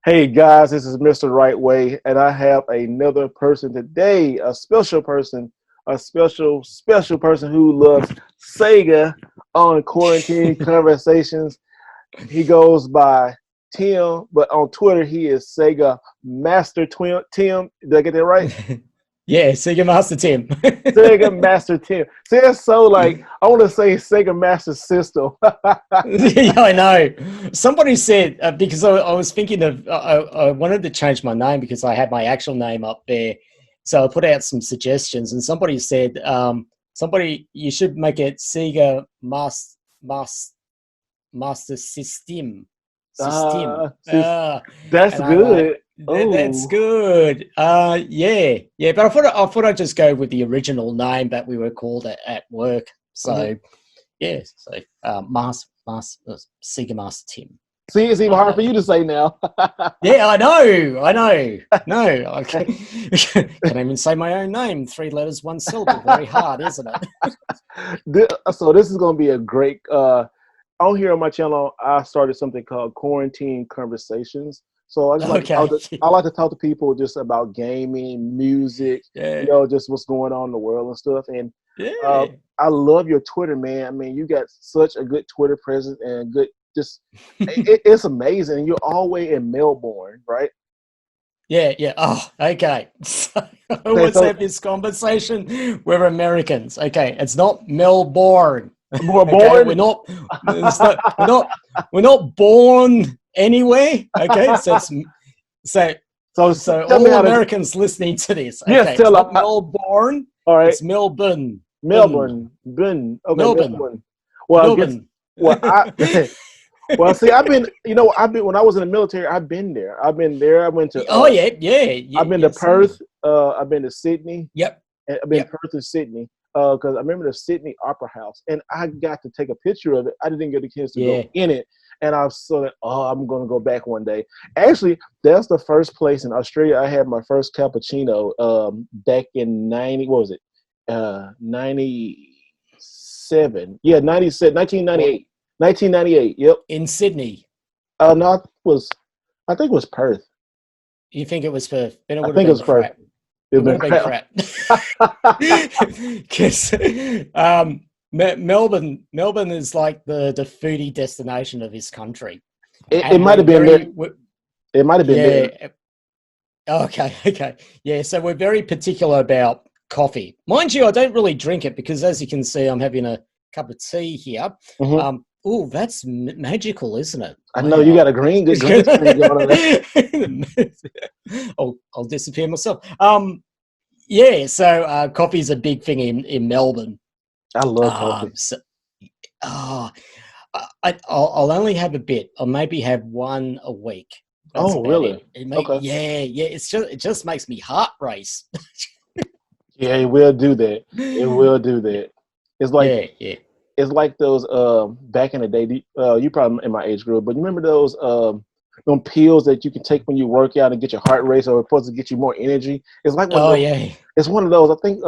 Hey guys, this is Mr. Right Way, and I have another person today, a special person who loves Sega on Quarantine Conversations. He goes by Tim, but on Twitter he is Sega Master Tim. Did I get that right? Yeah, Sega Master Tim. Sega Master Tim. See, that's so like I want to say Sega Master System. Yeah, I know. Somebody said because I was thinking of I wanted to change my name because I had my actual name up there, so I put out some suggestions, and somebody said somebody you should make it Sega Master System. See, that's And I'm like, good. That's Oh. good. Yeah. But I thought I'd just go with the original name that we were called at work. So yeah, so Sega Master Tim. See, it's even hard Uh, for you to say now. yeah, I know. No, I can't even say my own name. 3 letters, 1 syllable. Very hard, isn't it? So this is going to be a great. On here on my channel, I started something called Quarantine Conversations. So Okay. I like to talk to people just about gaming, music, Yeah. just what's going on in the world and stuff. And uh, Yeah. I love your Twitter, man. I mean, you got such a good Twitter presence and good. Just it's amazing. You're always in Melbourne, right? Yeah. Oh, okay. So I Okay, always so have this conversation. We're Americans. Okay, it's not Melbourne. more Okay, born. it's not. We're not born anywhere. Okay, so so Tell me all how to. Americans listening to this. Yes, Okay, it's tell not them. Melbourne. All right. It's Melbourne. Bun. Melbourne. Been okay, Melbourne. Melbourne. Well, I guess Melbourne. well I well see I've been when I was in the military, I've been there. I've been there. I went to Oh yeah. I've been to Yes, sir. Perth, I've been to Sydney, Yep. and I've been Yep. Perth and Sydney. Because I remember the Sydney Opera House, and I got to take a picture of it. I didn't get a chance to go Yeah. in it, and I was so like, oh, I'm going to go back one day. Actually, that's the first place in Australia I had my first cappuccino. Back in 90, what was it? 97. Yeah, 97, What 1998. 1998. Yep. in Sydney? No, I think it was Perth. You think it was Perth? Then it I would have think it been was Perth. crap. It It would would been have been crap. crap. Because Melbourne is like the foodie destination of this country, it and might we're have been there. very we're, It might have been there. yeah. Okay. Yeah, so we're very particular about coffee. Mind you, I don't really drink it because, as you can see, I'm having a cup of tea here. Hmm. Oh, that's magical, isn't it? I know you got Wow. a good green screen going on there. I'll disappear myself. Yeah, so coffee's a big thing in Melbourne. I love coffee. So, oh, I'll only have a bit. I'll maybe have one a week. That's Oh, about really? it. Okay. Yeah. It just makes me heart race. Yeah, it will do that. It will do that. It's like Yeah. it's like those back in the day. You probably in my age group, but you remember those them pills that you can take when you work out and get your heart rate, or it's supposed to get you more energy. It's like one of Oh those. yeah. It's one of those. I think.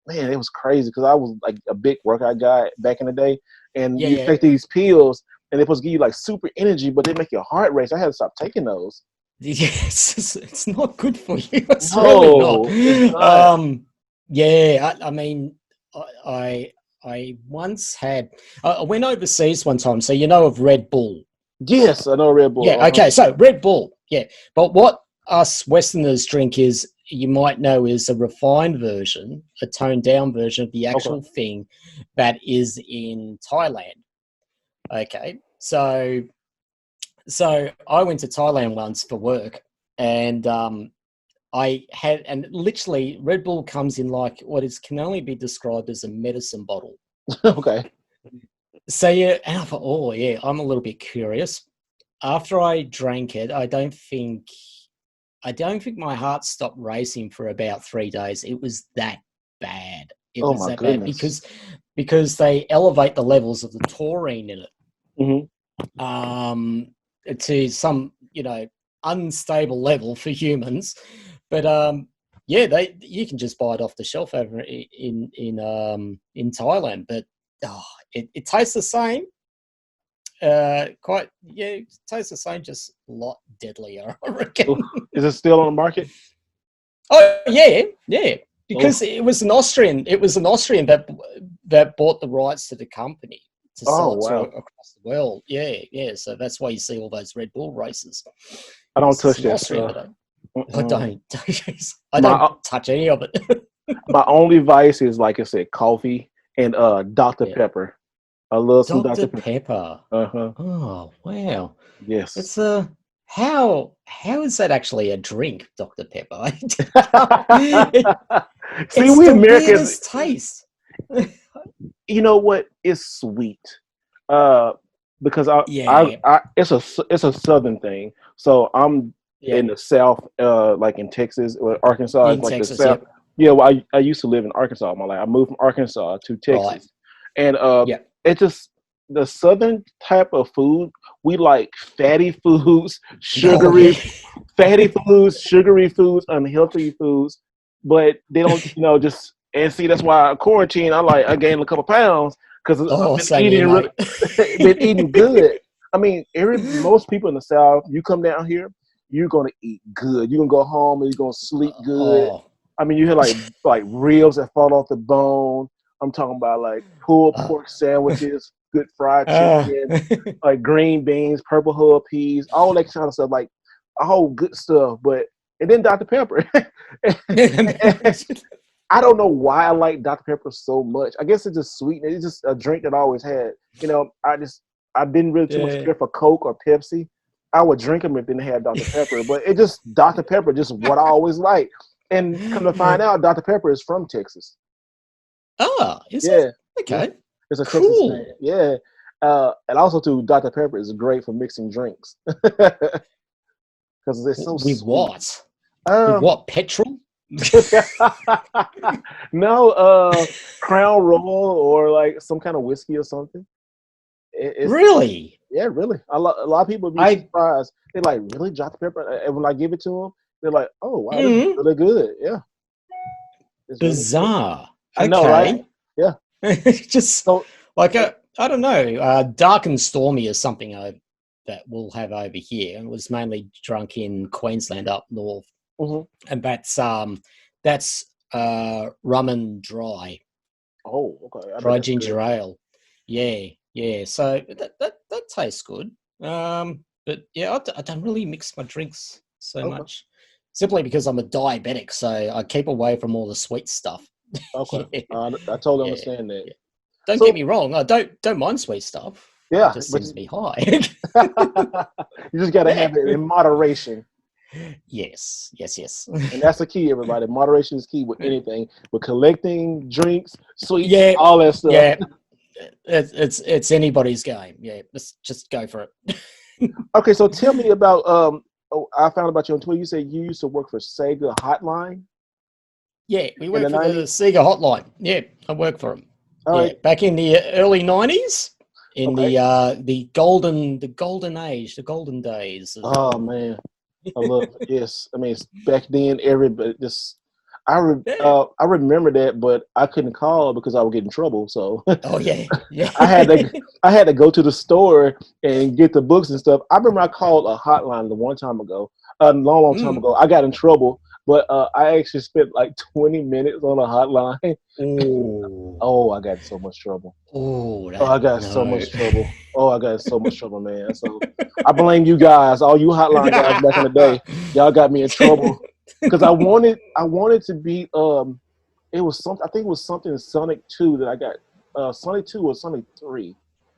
Man, it was crazy because I was like a big workout guy back in the day, and you Yeah. take these pills and they're supposed to give you like super energy, but they make your heart race. I had to stop taking those. Yes, it's not good for you. It's really not. No, it's not. Yeah. I mean, I once had. I went overseas one time, so you know of Red Bull. Yes, I know Red Bull. Yeah. Okay. So Red Bull. Yeah. But what us Westerners drink is, you might know, is a refined version, a toned down version of the Okay. actual thing that is in Thailand. Okay. So I went to Thailand once for work, and and literally Red Bull comes in like what is can only be described as a medicine bottle. Okay. So yeah, and I thought, oh yeah, I'm a little bit curious. After I drank it, I don't think my heart stopped racing for about 3 days. It was that bad. It Oh was my that bad goodness. because they elevate the levels of the taurine in Hmm. it to some unstable level for humans. But yeah, you can just buy it off the shelf over in Thailand. But oh, it tastes the same. quite, yeah, it tastes the same, just a lot deadlier, I reckon. Is it still on the market? Oh yeah, because Oh, it was an Austrian that bought the rights to the company to oh sell it to wow. across the world. Yeah. So that's why you see all those Red Bull races. I don't Because it's touch an that Austrian, stuff. but I Mm-mm. don't. I don't My touch any of it. my only vice is, like I said, coffee and Dr. Yeah. Pepper. I love some Dr. Dr. Pepper. Pepper. Uh-huh. Oh wow. Yes. It's how is that actually a drink, Dr. Pepper? See, It's we the Americans, weirdest taste. you know what? It's sweet. Uh, because Yeah, it's a southern thing. So I'm yeah. in the South, like in Texas or Arkansas. It's In like the Texas, South. yep. Yeah, well, I used to live in Arkansas all my life. I moved from Arkansas to Right. Texas, and Yep. it's just the southern type of food. We like fatty foods, Oh yeah. sugary foods, unhealthy foods, but they don't, just. And see, that's why I quarantine. I gained a couple pounds because I've Oh, been same here, eating really, mate. been eating good. I mean, most people in the South, you come down here, you're gonna eat good. You're gonna go home and you're gonna sleep good. Oh. I mean, you hear like ribs that fall off the bone. I'm talking about like pulled Uh, pork sandwiches, good fried uh, chicken, like green beans, purple hull peas, all that kind of stuff, like all good stuff. But and then Dr. Pepper. I don't know why I like Dr. Pepper so much. I guess it's just sweet. It's just a drink that I always had. I didn't really too much yeah. care for Coke or Pepsi. I would drink them if they didn't have Dr. Pepper, but it just Dr. Pepper, just what I always like. And come to find out, Dr. Pepper is from Texas. Oh, is it? Yeah, yeah, Okay. it's a Texas thing. Cool. Yeah, and also too, Dr. Pepper is great for mixing drinks because it's so With sweet. what? With Um, what? Petrol? no, Crown Royal or like some kind of whiskey or something. It's Really? yeah, really. A lot of people be I surprised. They're like, really, Dr. Pepper? And when I give it to them, they're like, oh wow, this is mm, really good. Yeah, it's really good. bizarre. I know, right? Okay. Yeah. Just So, like I don't know. Dark and Stormy is something that we'll have over here. It was mainly drunk in Queensland up north, mhm. and that's rum and Oh, okay. I bet dry that's good. ginger ale. Yeah. So that tastes good. But yeah, I don't really mix my drinks so Okay, much, simply because I'm a diabetic. So I keep away from all the sweet stuff. okay. yeah, I totally yeah, understand that. yeah. Don't get So, me wrong. I don't mind sweet stuff. It yeah, just but sends me high. you just got to yeah. have it in moderation. Yes. And that's the key, everybody. Moderation is key with anything. With collecting drinks, sweets, yeah, all that stuff. yeah. It's anybody's game. Yeah, let's just go for it. Okay, so tell me about I found about you on Twitter. You said you used to work for Sega Hotline Yeah, we in work the for the 90s. Sega hotline. Yeah, I work for them. All Yeah, right. back in the early '90s, in Okay. the golden age, the golden days. Oh man, I love yes. I mean, back then, everybody just Yeah. I remember that, but I couldn't call because I would get in trouble. So Oh yeah. I had to I had to go to the store and get the books and stuff. I remember I called a hotline the one time ago, a long time mm. ago. I got in trouble, but I actually spent like 20 minutes on a hotline. Oh, Oh, I got in so much trouble. oh, Oh, that I got in so no. much trouble. Oh, I got in so much trouble, man. So I blame you guys, all you hotline guys back in the day. Y'all got me in trouble because I wanted to be it was something. I think it was something in Sonic 2 that I got. Sonic 2 or Sonic 3.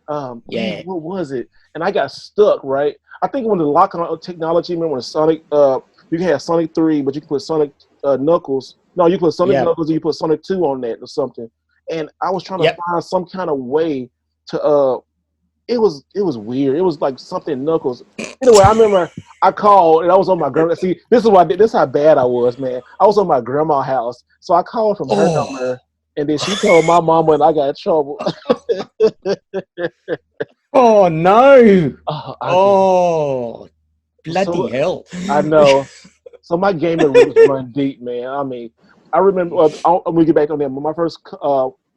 Man, Yeah, what was it? And I got stuck. Right. I think when the lock-on technology. Remember when Sonic? You can have Sonic 3, but you can put Sonic Knuckles. No, you put Sonic yeah, Knuckles and you put Sonic 2 on that or something. And I was trying to yep. find some kind of way to. It was weird. It was like something Knuckles. Anyway, I remember I called and I was on my grandma. See, this is what I did. This is how bad I was, man. I was on my grandma's house, so I called from her Oh, number, and then she told my mama, and I got in trouble. oh no. Oh, Oh, bloody so hell. I know. So my gaming roots run deep, man. I mean, I remember. I'm gonna get back on that.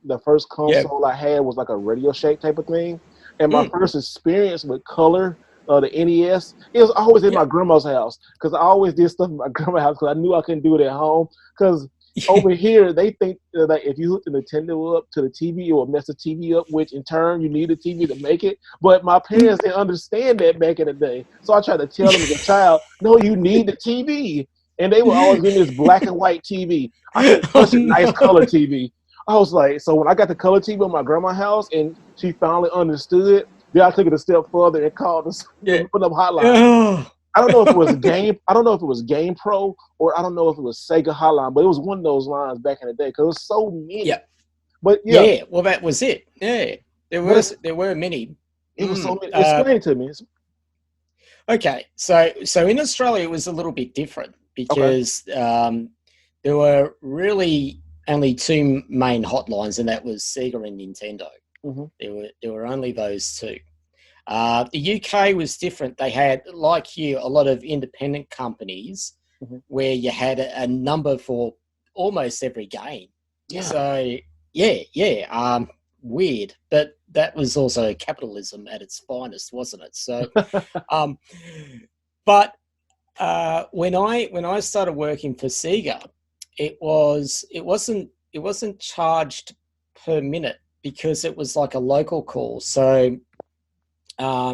The first Yep. console I had was like a Radio Shack type of thing. And my first experience with color, the NES, it was always in my grandma's house because I always did stuff in my grandma's house because I knew I couldn't do it at home. Because over here, they think that if you hook the Nintendo up to the TV, it will mess the TV up, which in turn you need a TV to make it. But my parents didn't understand that back in the day. So I tried to tell them as a child, no, you need the TV. And they would always give me this black and white TV. I couldn't touch a nice color TV. I was like, so when I got the color TV in my grandma's house and she finally understood, then I took it a step further and called us, put up hotline. I don't know if it was Game Pro or I don't know if it was Sega Hotline, but it was one of those lines back in the day because there was so many. Yeah. But well, that was it. Yeah, there were many. It was so many. Explain it to me. Okay, so in Australia it was a little bit different because there were really only two main hotlines, and that was Sega and Nintendo. There were only those two. The UK was different. They had, like you, a lot of independent companies where you had a number for almost every game. Yeah. So, weird. But that was also capitalism at its finest, wasn't it? So, but when I started working for Sega, it wasn't charged per minute because it was like a local call. So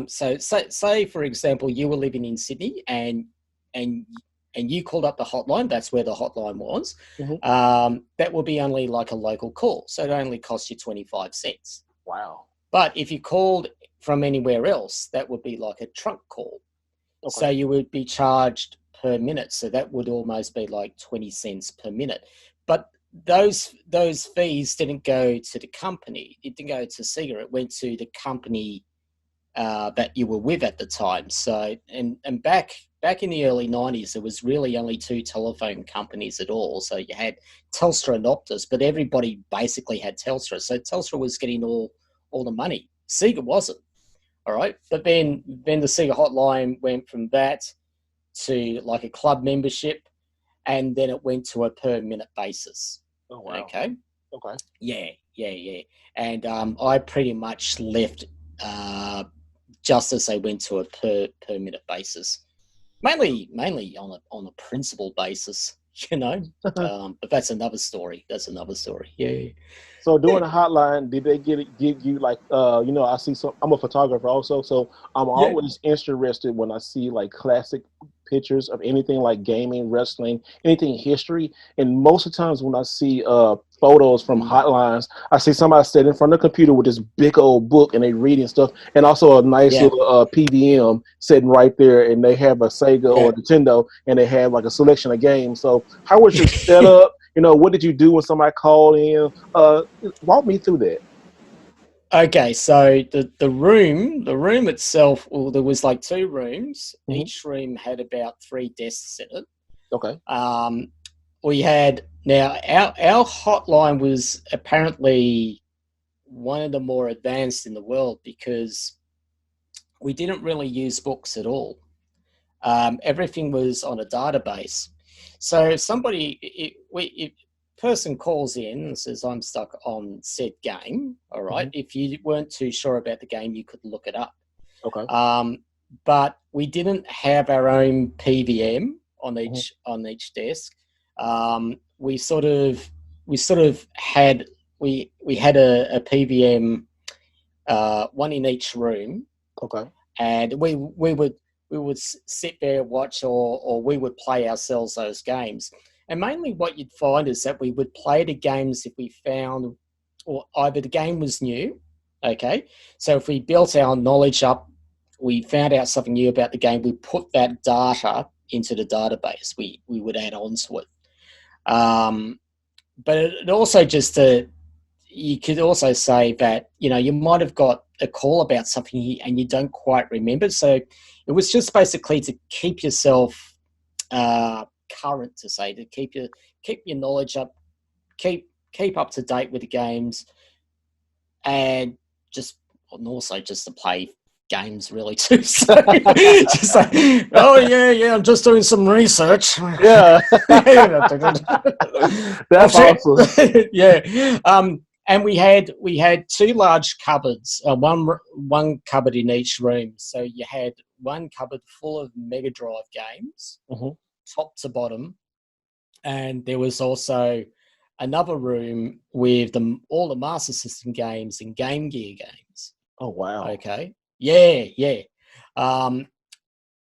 say for example, you were living in Sydney and you called up the hotline. That's where the hotline was. That would be only like a local call, so it only cost you 25 cents. Wow! But if you called from anywhere else, that would be like a trunk call. So you would be charged per minute. So that would almost be like 20 cents per minute. But those fees didn't go to the company. It didn't go to Sega. It went to the company that you were with at the time. So and back in the early 90s, there was really only two telephone companies at all. So you had Telstra and Optus, but everybody basically had Telstra. So Telstra was getting all the money. Sega wasn't. All right. But then the Sega hotline went from that to like a club membership, and then it went to a per minute basis. Oh, wow. Okay. Yeah. And I pretty much left just as they went to a per minute basis, mainly on a principal basis, you know. But that's another story. Yeah. So during the hotline, did they give you like I see some. I'm a photographer also, so I'm always interested when I see like classic pictures of anything like gaming, wrestling, anything history. And most of the times when I see photos from hotlines, I see somebody sitting in front of the computer with this big old book and they reading stuff, and also a nice little PVM sitting right there, and they have a Sega or Nintendo, and they have like a selection of games. So how was your setup? What did you do when somebody called in? Walk me through that. Okay, so the room itself, well, there was like two rooms. Each room had about 3 desks in it. Okay. We had, now our hotline was apparently one of the more advanced in the world because we didn't really use books at all. Everything was on a database. So if if person calls in and says, I'm stuck on said game, all right, if you weren't too sure about the game, you could look it up. Okay. But we didn't have our own PVM on each desk. We sort of had a PVM, one in each room. Okay. And we would sit there, watch, or we would play ourselves those games. And mainly what you'd find is that we would play the games if we found, or either the game was new, okay? So if we built our knowledge up, we found out something new about the game, we put that data into the database. We would add on to it. But it also you could also say that, you might have got a call about something and you don't quite remember. So it was just basically to keep yourself current, to keep your knowledge up, keep up to date with the games, and also just to play games really too. So just like, I'm just doing some research. Yeah. That's awesome. Yeah. And we had two large cupboards, one cupboard in each room. So you had one cupboard full of Mega Drive games, top to bottom, and there was also another room with all the Master System games and Game Gear games. Oh wow! Okay, yeah.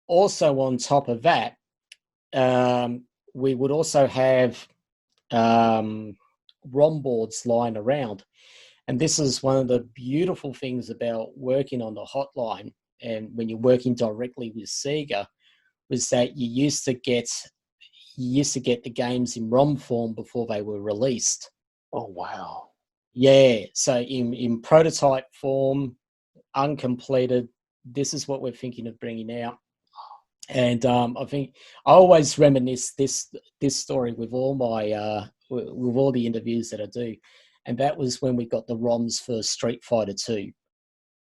Also on top of that, we would also have ROM boards lying around. And this is one of the beautiful things about working on the hotline and when you're working directly with Sega, was that you used to get the games in ROM form before they were released. Oh wow! Yeah, so in prototype form, uncompleted. This is what we're thinking of bringing out. And I think I always reminisce this story with all my with all the interviews that I do, and that was when we got the ROMs for Street Fighter 2.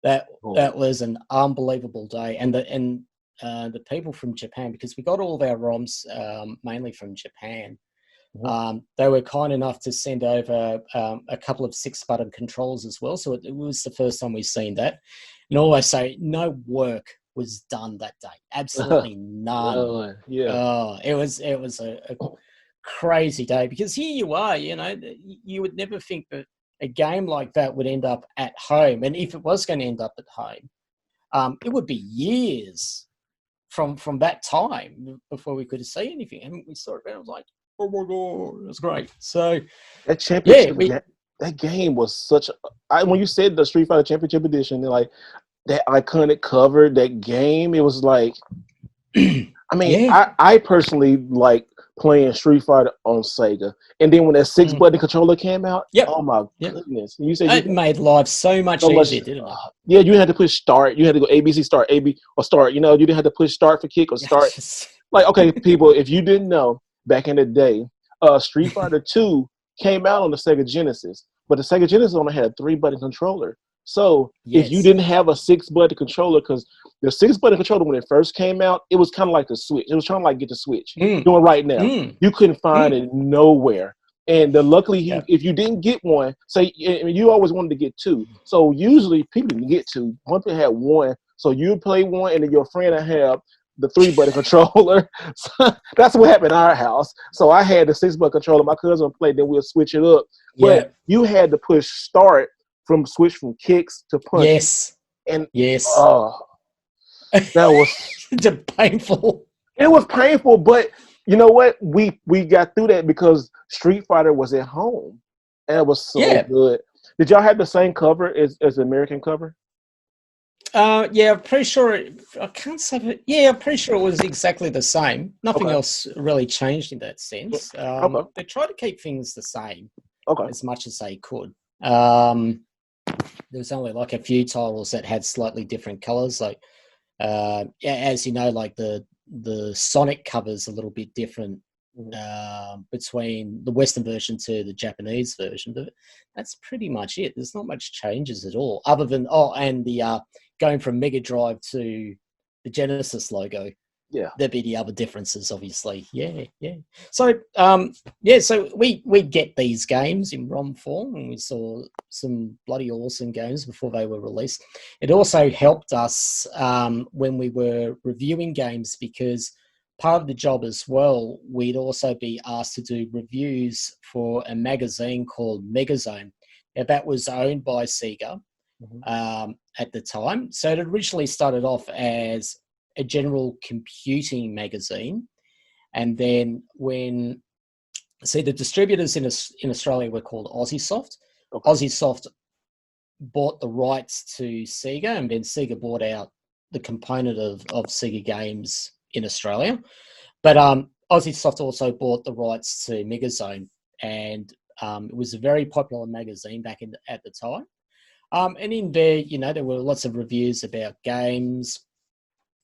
That was an unbelievable day, and the people from Japan, because we got all of our ROMs mainly from Japan. They were kind enough to send over a couple of 6-button controls as well. So it was the first time we've seen that. And always say no work was done that day. Absolutely none. Yeah. It was a crazy day, because here you are, you would never think that a game like that would end up at home. And if it was going to end up at home, it would be years from that time before we could see anything. And we saw it and I was like, oh my God, it was great. So that championship, that game was such. When you said the Street Fighter Championship Edition, like that iconic cover, that game, it was like. I mean, I personally like playing Street Fighter on Sega, and then when that 6-button controller came out, oh my goodness! You said it made life so much easier, didn't it? Yeah, you had to push start. You had to go ABC start, AB or start. You didn't have to push start for kick or start. Like, okay, people, if you didn't know, back in the day, Street Fighter 2 came out on the Sega Genesis, but the Sega Genesis only had a 3-button controller. So if you didn't have a 6-button controller, because the 6-button controller, when it first came out, it was kind of like the Switch. It was trying to like get the Switch. Doing right now. You couldn't find it nowhere. And luckily, if you didn't get one, say you always wanted to get 2. So usually people didn't get 2. One people had 1. So you play 1, and then your friend would have the 3-button controller. So that's what happened in our house. So I had the 6-button controller. My cousin played, then we'll switch it up. But you had to push start switch from kicks to punch. Yes. And that was painful. It was painful, but you know what? We got through that because Street Fighter was at home. And it was so good. Did y'all have the same cover as the American cover? I'm pretty sure I can't say that. Yeah, I'm pretty sure it was exactly the same. Nothing else really changed in that sense. They tried to keep things the same as much as they could. There was only like a few titles that had slightly different colors. Like, as you know, like the Sonic cover's a little bit different between the Western version to the Japanese version, but that's pretty much it. There's not much changes at all, other than and the going from Mega Drive to the Genesis logo. Yeah, there'd be the other differences, obviously. So, so we get these games in ROM form, and we saw some bloody awesome games before they were released. It also helped us when we were reviewing games, because part of the job as well, we'd also be asked to do reviews for a magazine called Megazone. Now, that was owned by Sega at the time. So it originally started off as a general computing magazine, and then the distributors in Australia were called Aussiesoft. Aussiesoft bought the rights to Sega, and then Sega bought out the component of Sega games in Australia. But Aussiesoft also bought the rights to Megazone, and it was a very popular magazine back at the time. And in there, there were lots of reviews about games,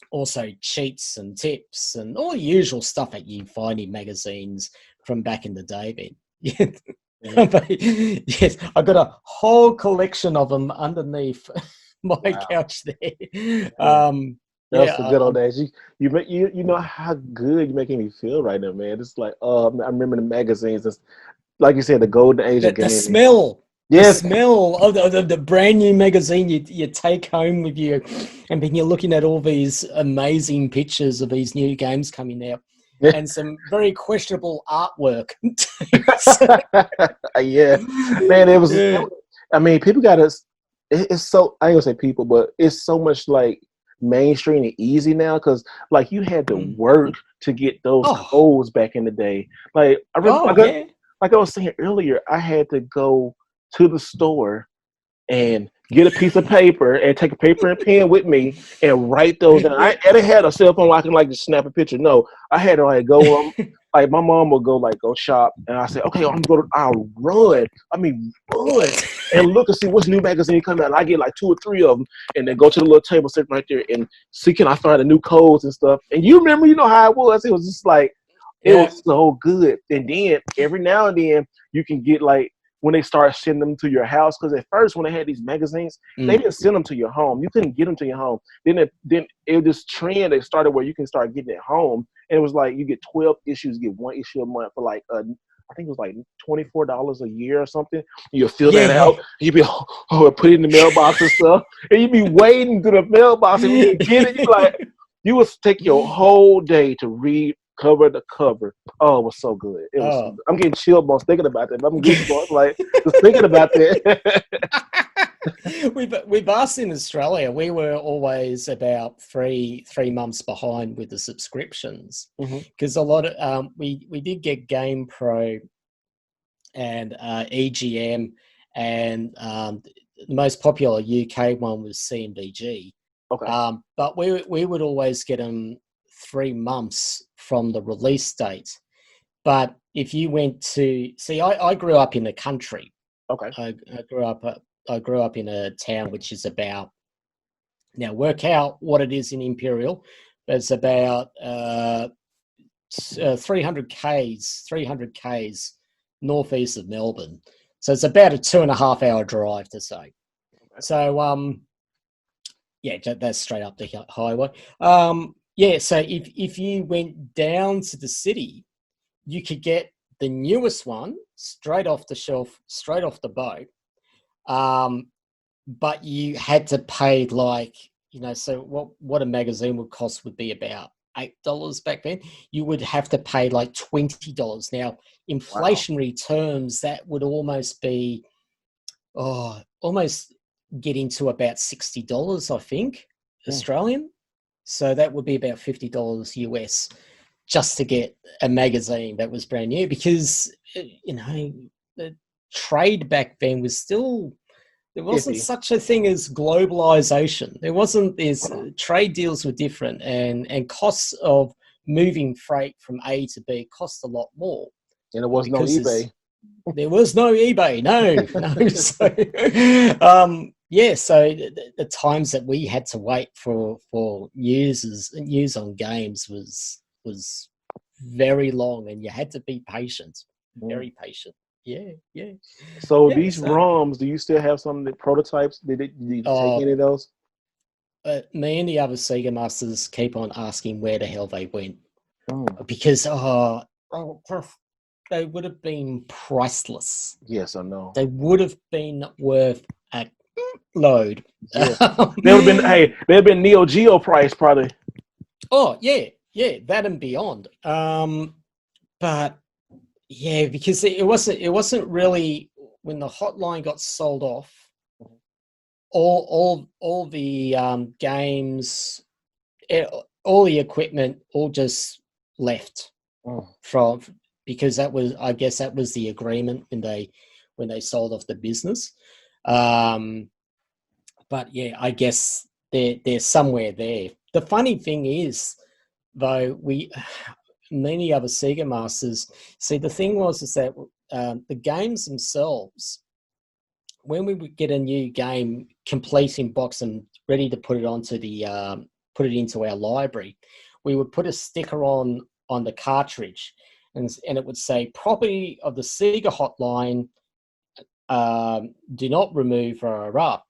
also cheats and tips and all the usual stuff that you find in magazines from back in the day, Ben. Yes, I've got a whole collection of them underneath my couch there. That's the good old days. You know how good you're making me feel right now, man. It's like I remember the magazines. Like you said, the golden age of gaming. The smell. The Yes. smell of the brand new magazine you take home with you, and then you're looking at all these amazing pictures of these new games coming out, and some very questionable artwork. Yeah, man. Yeah. I mean, people got us. It's so, I ain't gonna say people, but it's so much like mainstream and easy now because like you had to Mm. work to get those Oh, codes back in the day. Like I remember, oh yeah. like I was saying earlier, I had to go to the store and get a piece of paper and take a paper and pen with me and write those down. I didn't have a cell phone where I can like just snap a picture. No, I had to like go like my mom would go shop and I said, okay, I'll run. I mean run and look and see what's new magazine coming out. And I get like 2 or 3 of them and then go to the little table sitting right there and see can I find the new codes and stuff. And you remember, you know how it was. It was just like it Yeah. was so good. And then every now and then you can get like when they start sending them to your house. Because at first, when they had these magazines, they Mm. didn't send them to your home. You couldn't get them to your home. Then it this trend that started where you can start getting it home, and it was like you get 12 issues, get 1 issue a month for like I think it was like $24 a year or something. You fill that Yeah. out, you be put it in the mailbox and stuff, and you be waiting through the mailbox, and when you get it, you like you would take your whole day to read cover to cover. Oh, it was so good. It was. So Oh. good. I'm getting chill bumps thinking about that. I'm goosebumps like just thinking about that. With us in Australia, we were always about three months behind with the subscriptions Mhm. because a lot of we did get Game Pro and EGM, and the most popular UK one was CMDG. Okay. But we would always get them 3 months from the release date. But if you went to see, I grew up in the country. Okay. I grew up in a town which is about, now work out what it is in Imperial, but it's about 300 k's northeast of Melbourne. So it's about a 2.5 hour drive to say. So yeah, that's straight up the highway. Yeah, so if you went down to the city, you could get the newest one straight off the shelf, straight off the boat. But you had to pay like, so what a magazine would cost would be about $8 back then. You would have to pay like $20. Now, Wow. inflationary terms, that would almost be almost getting to about $60, I think, Mm. Australian. So that would be about $50 US just to get a magazine that was brand new because, the trade back then was still, there wasn't Iffy. such a thing as globalization. There wasn't, there's trade deals were different and costs of moving freight from A to B cost a lot more And it wasn't on because eBay. there was no eBay. No. So, yeah, so the times that we had to wait for news on games was very long, and you had to be patient, Mm. very patient. Yeah, yeah, So yeah. these So, ROMs, do you still have some of the prototypes? Did you take uh, any of those? me and the other Sega masters keep on asking where the hell they went Mm. because they would have been priceless. Yes or no? They would have been worth a load. Yeah. They would have been. Hey, they'd have been Neo Geo price probably. Oh yeah, yeah, that and beyond. But yeah, because it wasn't really when the hotline got sold off. All the games, eh, all the equipment, all just left Mm. from because I guess that was the agreement when they sold off the business. Um, but yeah, I guess they're somewhere there. The funny thing is, though, many other Sega masters see the thing was is that the games themselves, when we would get a new game complete in box and ready to put it onto the put it into our library, we would put a sticker on the cartridge, and it would say property of the Sega hotline. Do not remove rah, rah, rah.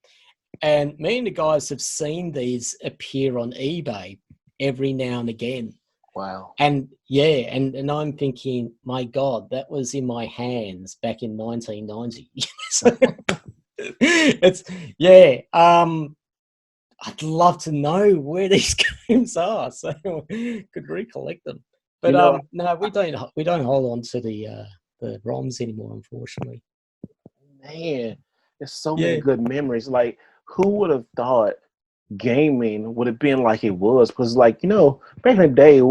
And me and the guys have seen these appear on eBay every now and again. Wow. And yeah, and I'm thinking, my God, that was in my hands back in 1990. So, it's yeah. I'd love to know where these games are, so I could recollect them. But You know, no, we don't hold on to the ROMs anymore, unfortunately. man, there's so many Yeah. good memories. Like, who would have thought gaming would have been like it was? Because, like, back in the day,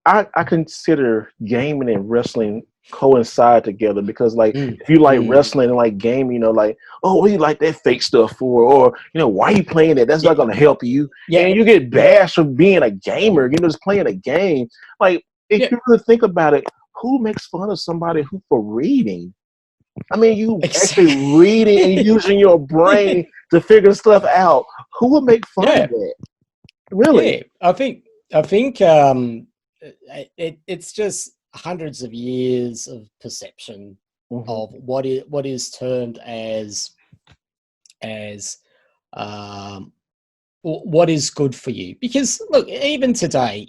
I consider gaming and wrestling coincide together because, like, Mm, if you like mm, wrestling and like gaming, like, oh, what do you like that fake stuff for? Or, why are you playing that? That's yeah. not going to help you. Yeah. And you get Yeah. bashed for being a gamer, just playing a game. Like, if Yeah. you really think about it, who makes fun of somebody who for reading? I mean, you actually reading and Exactly. using your brain to figure stuff out. Who would make fun of Yeah. that? Really? Yeah. I think it's just hundreds of years of perception Hmm. of what is termed as um, what is good for you. Because look, even today,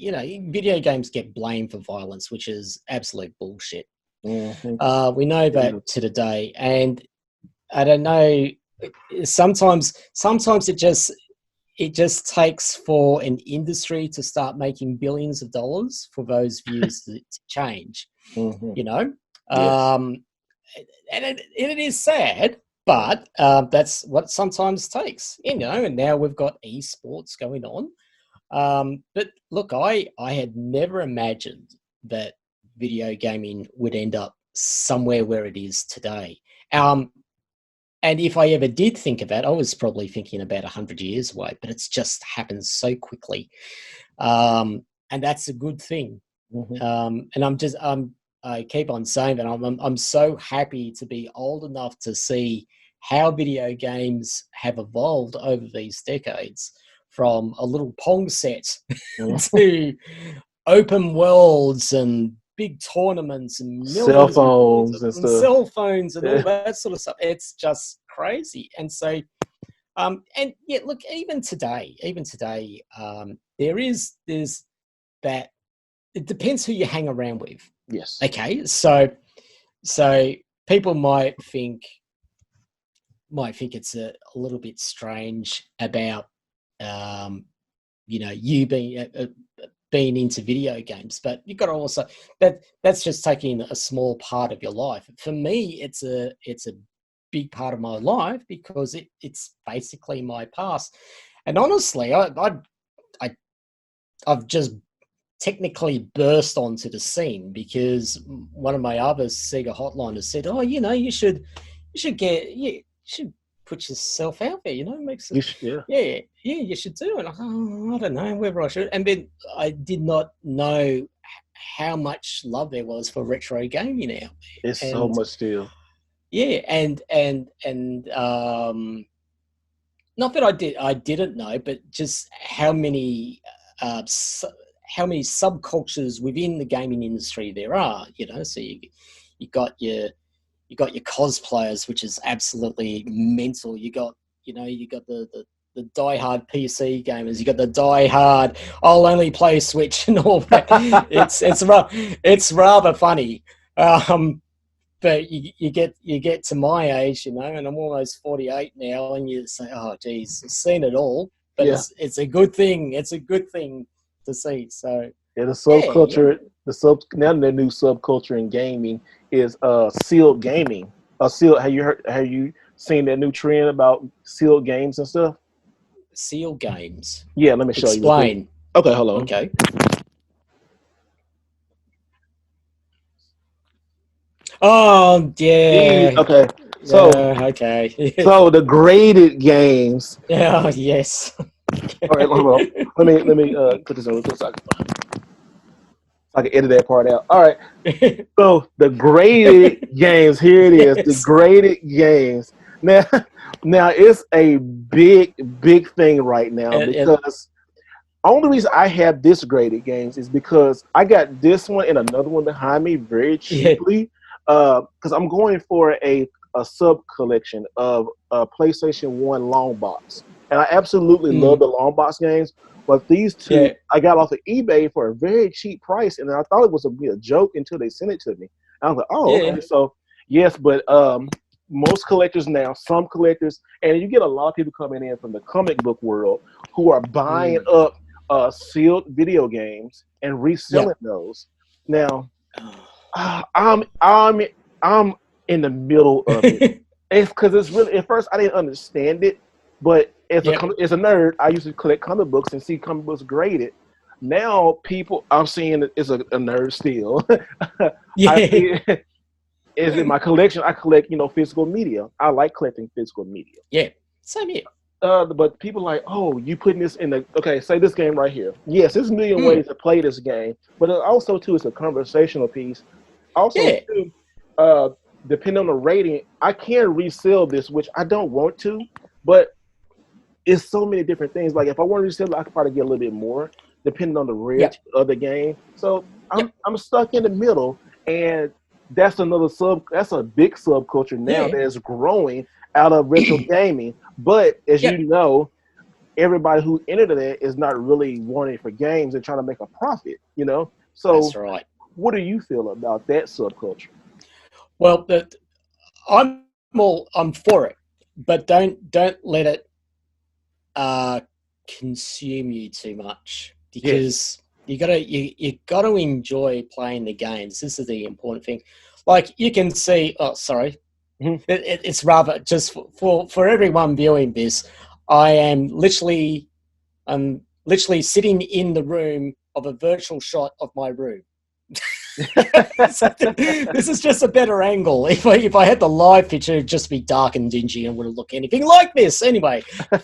video games get blamed for violence, which is absolute bullshit. Hmm. We know that to the day, and I don't know. Sometimes it just takes for an industry to start making billions of dollars for those views to change. Hmm. You know, Yes. um, and it is sad, but that's what sometimes takes. And now we've got esports going on. But look, I had never imagined that video gaming would end up somewhere where it is today. Um, and if I ever did think of that, I was probably thinking about 100 years away, but it's just happened so quickly. And that's a good thing. Hmm. And I keep on saying that I'm so happy to be old enough to see how video games have evolved over these decades from a little Pong set to open worlds and big tournaments and Cell millions and millions phones and and stuff. cell phones and all Yeah. that sort of stuff. It's just crazy. And so, and yeah, look, even today, there's that. It depends who you hang around with. Yes. Okay, so people might think it's a little bit strange about you being into video games, but you've got to also that's just taking a small part of your life. For me, it's a big part of my life because it's basically my past. And honestly, I've just technically burst onto the scene because one of my other Sega hotliners said, "Oh, you should put yourself out there. Makes it, Yeah. yeah, you should do it." I don't know whether I should, and then I did not know how much love there was for retro gaming out It's there, so and much still. yeah, and not that I didn't know, but just uh, how many subcultures within the gaming industry there are. So you got your cosplayers, which is absolutely mental. You got the diehard PC gamers. You got the diehard I'll only play Switch and all that. It's rather funny. But you get to my age, and I'm almost 48 now, and you say, "Oh, geez, I've seen it all." But Yeah. it's a good thing. It's a good thing to see. So Yeah. The yeah. subculture, now the new subculture in gaming is sealed gaming. Sealed. Have you seen that new trend about sealed games and stuff? Seal games. Yeah. Let me show you real quick. Explain. Okay. Hold on. Okay. Oh yeah. Okay. So Yeah. Okay. so the graded games. Yeah. Yes. All right. Hold on. Let me put this on real quick so I can edit that part out. All right. So the graded games, here it is. The Yes. graded games. Now, now it's a big thing right now It, because only reason I have this graded games is because I got this one and another one behind me very yeah. cheaply. Because I'm going for a sub collection of PlayStation 1 long box. and I absolutely love the long box games. But these two, Yeah. I got off of eBay for a very cheap price, and I thought it was be a joke until they sent it to me. I was like, oh, Yeah. okay. So yes, but most collectors now, some collectors, and you get a lot of people coming in from the comic book world who are buying up sealed video games and reselling those. Now, I'm in the middle of it. It's because it's really at first I didn't understand it, but as a nerd, I used to collect comic books and see comic books graded. Now people, I'm seeing it is a nerd still. I see it is in my collection. I collect physical media. I like collecting physical media. Yeah, same here. But people are like, oh, you putting this in the say this game right here. Yes, there's a million ways to play this game, but also too, it's a conversational piece. Also, too, depending on the rating, I can resell this, which I don't want to, but it's so many different things. Like if I want to resell it, I could probably get a little bit more, depending on the rarity of the game. So I'm stuck in the middle, and that's that's a big subculture now that is growing out of retro gaming. But as you know, everybody who entered that is not really wanting for games and trying to make a profit, So that's right. What do you feel about that subculture? Well, I'm for it, but don't let it consume you too much, because you gotta enjoy playing the games. This is the important thing. Like you can see, it's rather just for everyone viewing this. I'm literally sitting in the room of a virtual shot of my room. So this is just a better angle. If I had the live picture, it'd just be dark and dingy and wouldn't look anything like this. Anyway,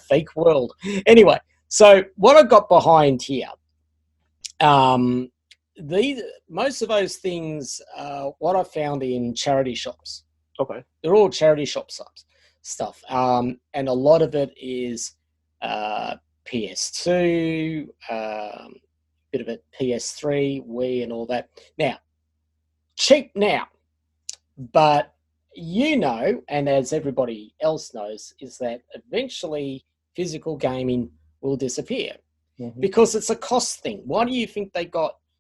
fake world. Anyway, so what I've got behind here, most of those things, what I found in charity shops. Okay, they're all charity shop stuff, and a lot of it is PS2, bit of it PS3, Wii, and all that. Now, cheap now, but and as everybody else knows, is that eventually physical gaming will disappear because it's a cost thing. Why do you think there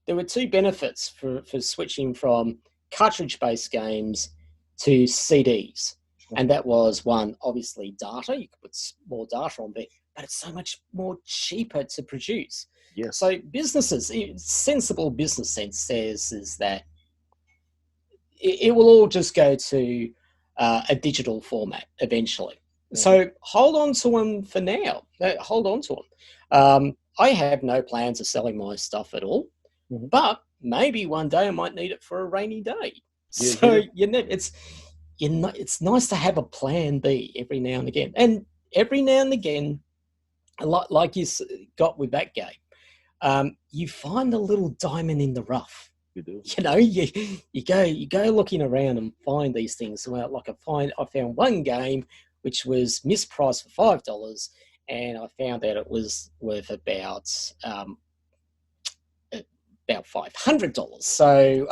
were two benefits for switching from cartridge-based games to CDs? And that was one, obviously, data. You could put more data on there, but it's so much more cheaper to produce. Yes. So businesses, sensible business sense says is that it will all just go to a digital format eventually. So hold on to them for now. Hold on to them. I have no plans of selling my stuff at all, but maybe one day I might need it for a rainy day. So it's nice to have a plan B every now and again. And every now and again, like you got with that game, you find a little diamond in the rough. You do. You go looking around and find these things. Like I found one game which was mispriced for $5, and I found that it was worth about $500. So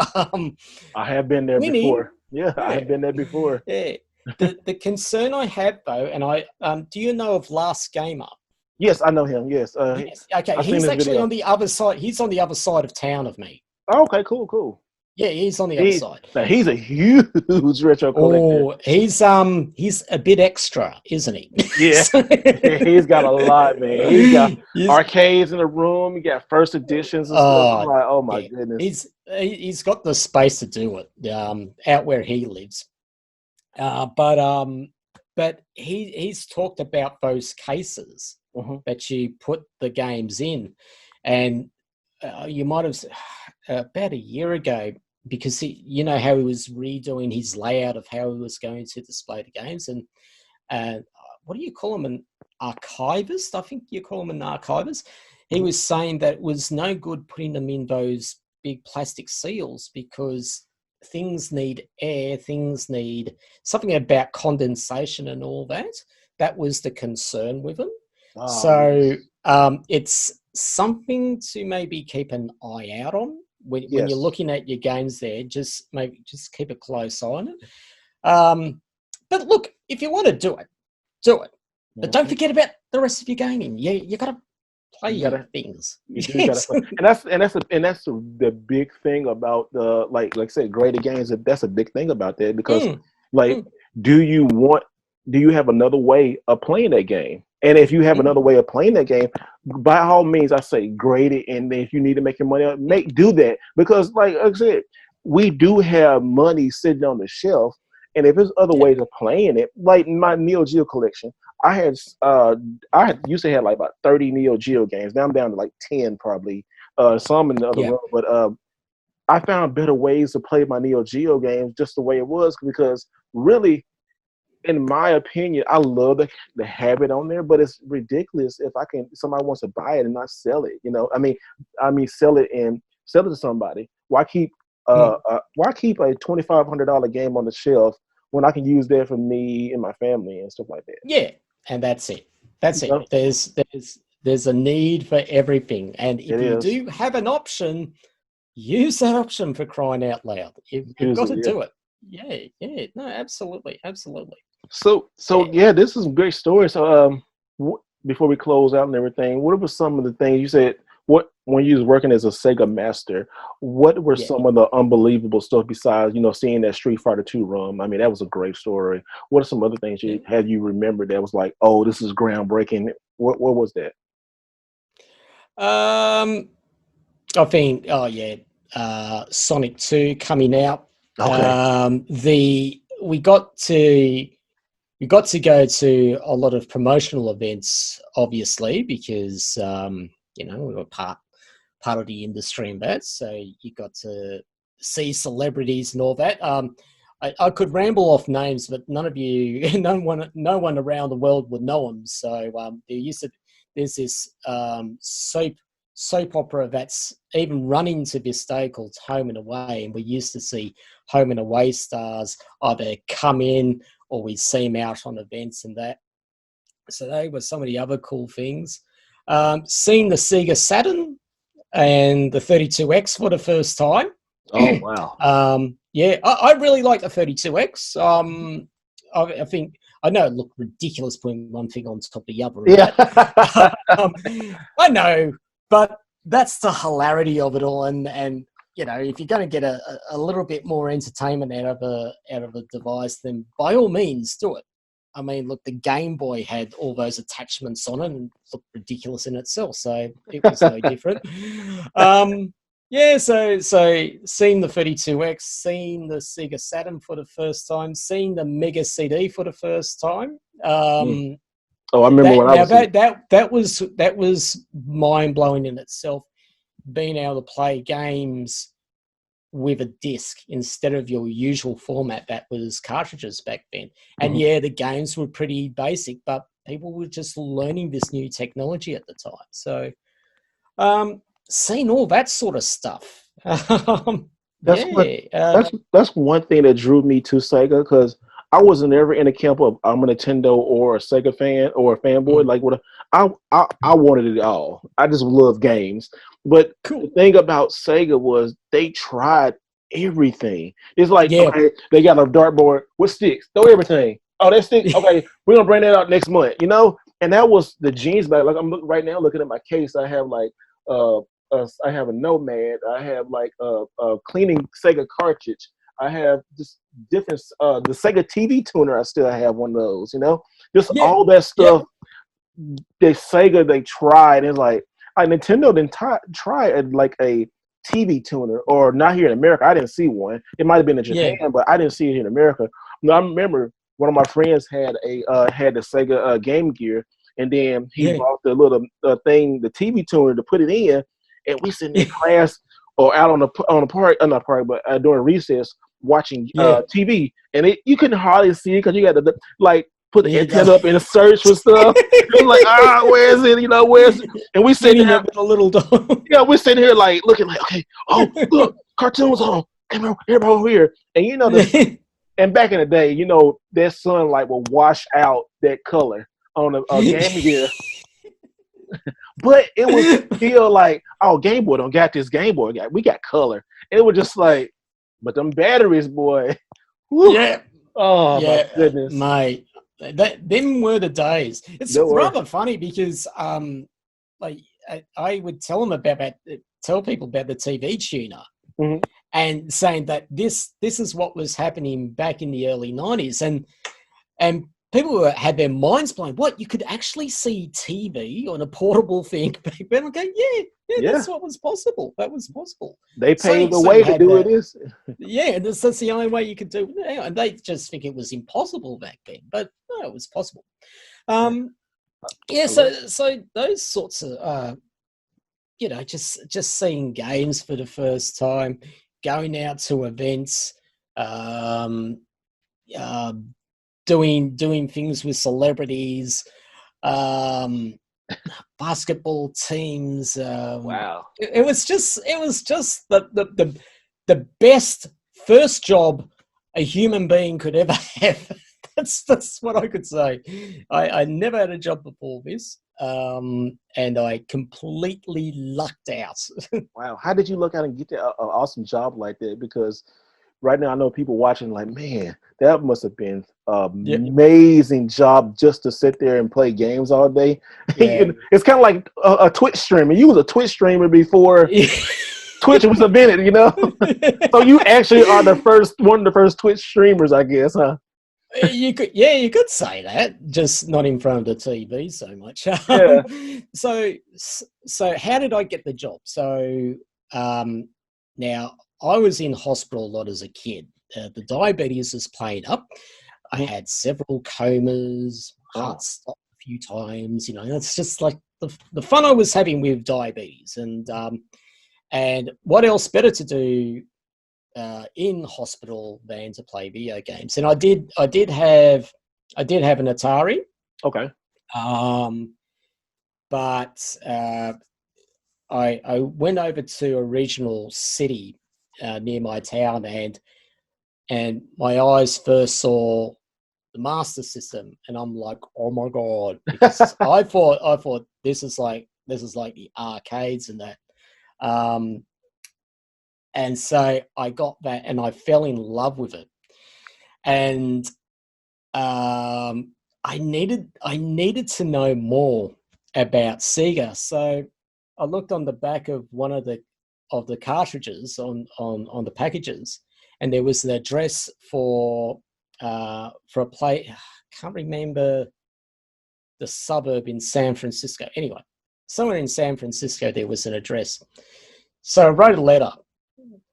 I have been there before. Yeah, I have been there before. Yeah. The concern I have though, and I do you know of Last Gamer? Yes, I know him. Yes. Yes. Okay, he's actually on the other side. He's on the other side of town of me. Oh, okay, cool. Yeah, he's on the other side. Now he's a huge retro collector. Oh, he's a bit extra, isn't he? Yeah, he's got a lot, man. He's got arcades in the room. He got first editions and stuff. I'm like, oh my goodness. He's got the space to do it out where he lives. But he's talked about those cases that you put the games in, and you might have about a year ago, because how he was redoing his layout of how he was going to display the games, and what do you call him, an archivist? I think you call him an archivist. He was saying that it was no good putting them in those big plastic seals because things need air, things need something about condensation and all that. That was the concern with them. It's something to maybe keep an eye out on when you're looking at your games there. Just keep a close eye on it. But look, if you want to do it, do it. But don't forget about the rest of your gaming. You got to play things. You do gotta play. And that's the big thing about the like I said, graded games. That's a big thing about that because do you have another way of playing that game? And if you have another way of playing that game, by all means, I say grade it. And then if you need to make your money up, do that. Because like I said, we do have money sitting on the shelf. And if there's other ways of playing it, like my Neo Geo collection, I used to have like about 30 Neo Geo games. Now I'm down to like 10 probably. Some in the other room, but I found better ways to play my Neo Geo games just the way it was because really, in my opinion, I love the habit on there, but it's ridiculous if somebody wants to buy it and not sell it. You know, I mean, sell it to somebody. Why keep a $2,500 game on the shelf when I can use that for me and my family and stuff like that? Yeah, and that's it. That's it. There's a need for everything, and if you do have an option, use that option for crying out loud. You've got to do it. Yeah. No, absolutely. So this is a great story. So before we close out and everything, what were some of the things you said? When you was working as a Sega master, what were some of the unbelievable stuff besides seeing that Street Fighter 2 ROM? I mean, that was a great story. What are some other things you remembered that was like, oh, this is groundbreaking? What was that? I think Sonic 2 coming out. Okay. We got to go to a lot of promotional events, obviously, because we were part of the industry and that, so you got to see celebrities and all that. I could ramble off names, but no one around the world would know them. So there's this soap opera that's even running to this day called Home and Away, and we used to see Home and Away stars either come in or we'd see them out on events and that. So they were some of the other cool things. Seeing the Sega Saturn and the 32X for the first time. Oh, wow. I really like the 32X. I think, I know it looked ridiculous putting one thing on top of the other. Yeah. I know, but that's the hilarity of it all. And if you're going to get a little bit more entertainment out of a device, then by all means do it. I mean, look, the Game Boy had all those attachments on it and looked ridiculous in itself, so it was no different. So seeing the 32X, seeing the Sega Saturn for the first time, seeing the Mega CD for the first time. I remember that was mind blowing in itself. Being able to play games with a disc instead of your usual format that was cartridges back then. And the games were pretty basic, but people were just learning this new technology at the time. So seeing all that sort of stuff. That's one thing that drew me to Sega, because I wasn't ever in the camp of I'm a Nintendo or a Sega fan or a fanboy. Like I wanted it all. I just love games. But the thing about Sega was they tried everything. It's like, okay, they got a dartboard with sticks. Throw everything. Oh, that stick. Okay, we're gonna bring that out next month. And that was the genius. Like I'm right now looking at my case. I have like I have a Nomad. I have like a cleaning Sega cartridge. I have just different the Sega TV tuner. I still have one of those. All that stuff. Sega they tried. It's like Nintendo didn't try like a TV tuner, or not here in America. I didn't see one. It might have been in Japan, but I didn't see it here in America. I remember one of my friends had the Sega Game Gear, and then he bought the little thing, the TV tuner, to put it in, and we sitting in class or out on the park, not park, but during recess watching TV, and you couldn't hardly see it because you got to like put the antenna up and search for stuff. It was like, where is it? Where's it? And we sitting here with a little dog. Yeah, we're sitting here like looking like, okay, oh look, cartoons on. Come here, over here. And and back in the day, that sunlight will wash out that color on a Game Gear. But it was still like, oh, Game Boy don't got this. Game Boy we got color. And it was just like, but them batteries, boy. Woo. Yeah. Oh my goodness, mate. them were the days. It's There were. rather funny because like I would tell them tell people about the TV tuner Mhm. and saying that this is what was happening back in the early 90s, and people had their minds blown. What, you could actually see TV on a portable thing back then? Okay, yeah, Yeah. that's what was possible. That was possible. They paved the So way you to had do that. it. Yeah, and that's the only way you could do it. And they just think it was impossible back then, but no, it was possible. Yeah, so those sorts of just seeing games for the first time, going out to events, um, uh, doing things with celebrities, basketball teams. Wow. It was just the best first job a human being could ever have. That's what I could say. I never had a job before this, and I completely lucked out. Wow. How did you look out and get an awesome job like that? Because right now I know people watching like, man, that must have been an Yeah. amazing job just to sit there and play games all day. Yeah. It's kind of like a Twitch streamer. You was a Twitch streamer before Twitch was invented, you know? So you actually are one of the first Twitch streamers, I guess, huh? You could say that, just not in front of the TV so much. Yeah. So how did I get the job? So now I was in hospital a lot as a kid. The diabetes was playing up. I had several comas, heart stopped a few times. It's just like the fun I was having with diabetes, and what else better to do in hospital than to play video games. And I did have an Atari. Okay. But I went over to a regional city near my town, and my eyes first saw the Master System, and I'm like, oh my god! Because I thought this is like the arcades and that. And so I got that, and I fell in love with it. And I needed to know more about Sega. So I looked on the back of one of the cartridges on the packages, and there was an address for a place. I can't remember the suburb in San Francisco. Anyway, somewhere in San Francisco there was an address. So I wrote a letter.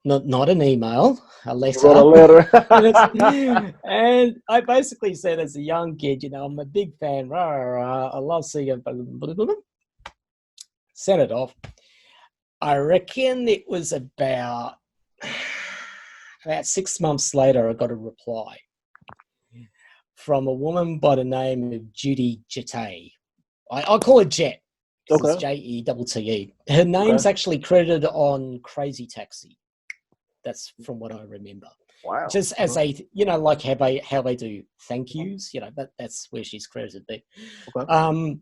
Not an email, a letter. You wrote a letter. And I basically said, as a young kid, I'm a big fan. I love Sega. Sent it off. I reckon it was about 6 months later, I got a reply from a woman by the name of Judy Jette. I'll call her Jet. Okay. It's Jette. Her name's actually credited on Crazy Taxi. That's from what I remember. Wow. Just as like how they do thank yous, that's where she's credited there. Okay.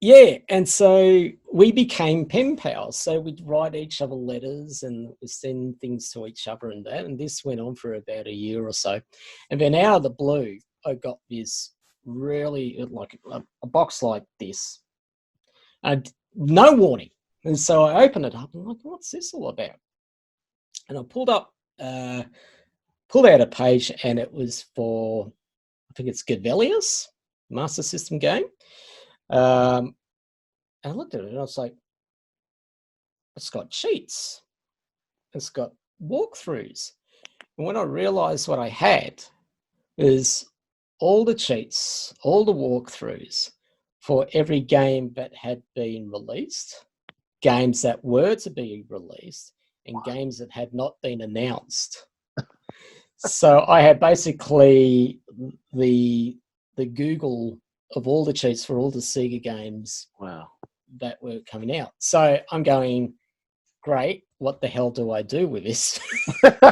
Yeah, and so we became pen pals. So we'd write each other letters and send things to each other and that. And this went on for about a year or so. And then out of the blue, I got this really like a box like this. No warning. And so I opened it up and I'm like, what's this all about? And I pulled out a page, and it was for, I think it's Gavelius, Master System game. And I looked at it and I was like, it's got cheats. It's got walkthroughs. And when I realized what I had is all the cheats, all the walkthroughs for every game that had been released, games that were to be released, and games that had not been announced. So I had basically the Google of all the cheats for all the Sega games that were coming out. So I'm going, great, what the hell do I do with this?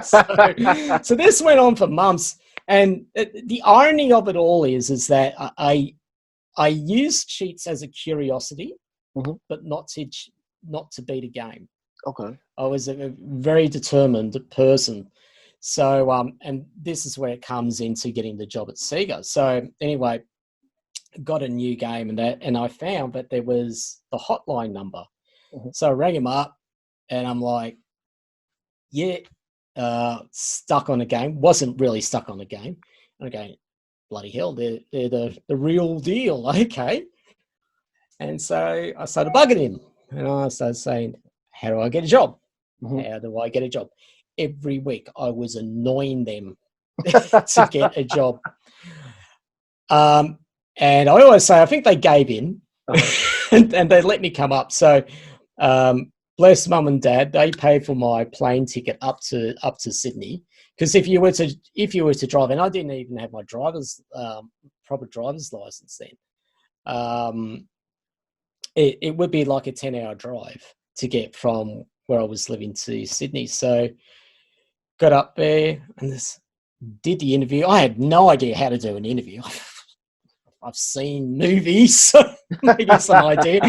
So this went on for months. And the irony of it all is that I used cheats as a curiosity, but not to beat a game. Okay. I was a very determined person. So, and this is where it comes into getting the job at Sega. So anyway, got a new game and I found that there was the hotline number. Mhm. So I rang him up and I'm like, yeah, stuck on a game. Wasn't really stuck on a game. And I go, bloody hell, they're the real deal. Okay. And so I started bugging him and I started saying, how do I get a job? Mhm. How do I get a job? Every week I was annoying them to get a job. And I always say, I think they gave in and they let me come up. So bless mum and dad, they paid for my plane ticket up to Sydney. Because if you were to drive, and I didn't even have my proper driver's license then, it would be like a 10-hour drive to get from where I was living to Sydney. So got up there and did the interview. I had no idea how to do an interview. I've seen movies, so maybe some idea.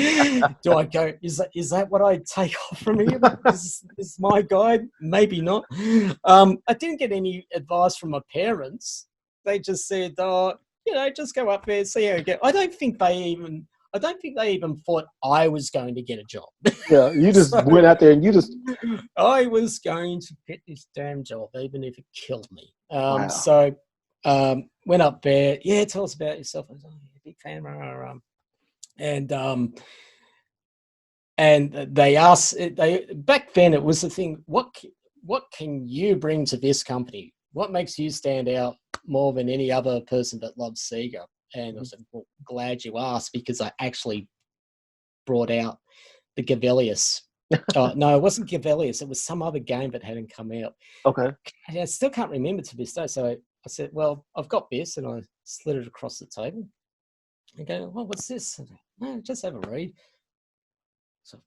Do I go, is that what I take off from here? Is my guide? Maybe not. I didn't get any advice from my parents. They just said, just go up there, see how you get. I don't think they even thought I was going to get a job. Yeah, you just went out there and I was going to get this damn job, even if it killed me. Wow. So went up there. Yeah, tell us about yourself. I was a big fan. And they asked. Back then it was the thing. What can you bring to this company? What makes you stand out more than any other person that loves Sega? And I said, well, glad you asked, because I actually brought out the Gavelius. No, it wasn't Gavelius. It was some other game that hadn't come out. Okay. I still can't remember to this day. So I said, well, I've got this, and I slid it across the table. I go, well, what's this? No, just have a read. So,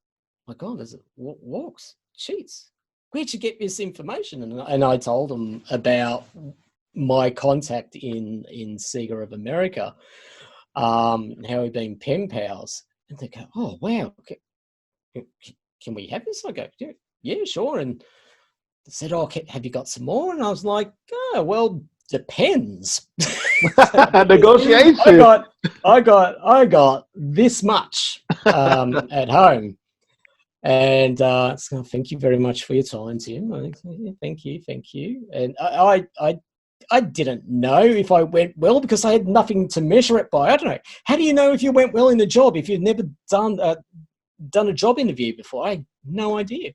my God, there's walks, cheats. Where'd you get this information? And I told them about my contact in Sega of America, and how we've been pen pals. And they go, oh, wow. Can we have this? I go, yeah, sure. And they said, oh, have you got some more? And I was like, oh, well, depends. Negotiation. I got this much at home. And so thank you very much for your time, Tim. I think, thank you. And I didn't know if I went well, because I had nothing to measure it by. I don't know. How do you know if you went well in the job if you've never done a job interview before? I had no idea.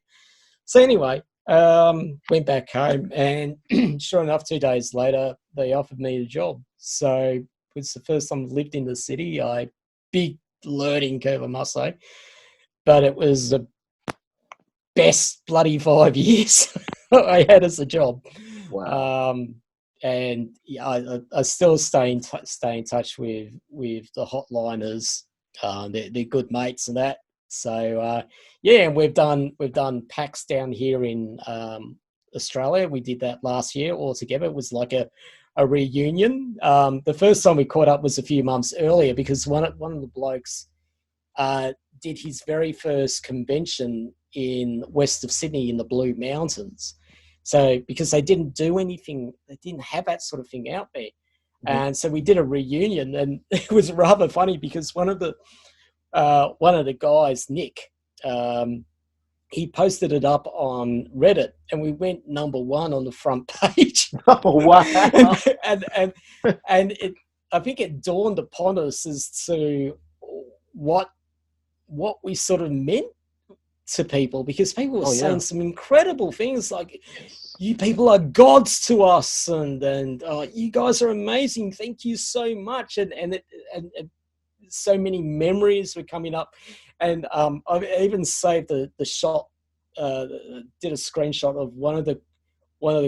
So anyway, went back home, and sure enough, 2 days later, they offered me a job. So it was the first time I lived in the city. Big learning curve, I must say. But it was the best bloody 5 years I had as a job. Wow. And yeah, I still stay in touch with the hotliners. They're good mates and that. So yeah, and we've done PAX down here in Australia. We did that last year all together. It was like a reunion. The first time we caught up was a few months earlier, because one of the blokes did his very first convention in west of Sydney in the Blue Mountains. So because they didn't do anything, they didn't have that sort of thing out there. Mm-hmm. And so we did a reunion, and it was rather funny because one of the guys, Nick, he posted it up on Reddit, and we went #1 on the front page. Oh, wow. and I think it dawned upon us as to what we sort of meant to people, because people were saying some incredible things like, you people are gods to us, and you guys are amazing, thank you so much, and so many memories were coming up. And I've even saved the shot, did a screenshot of one of the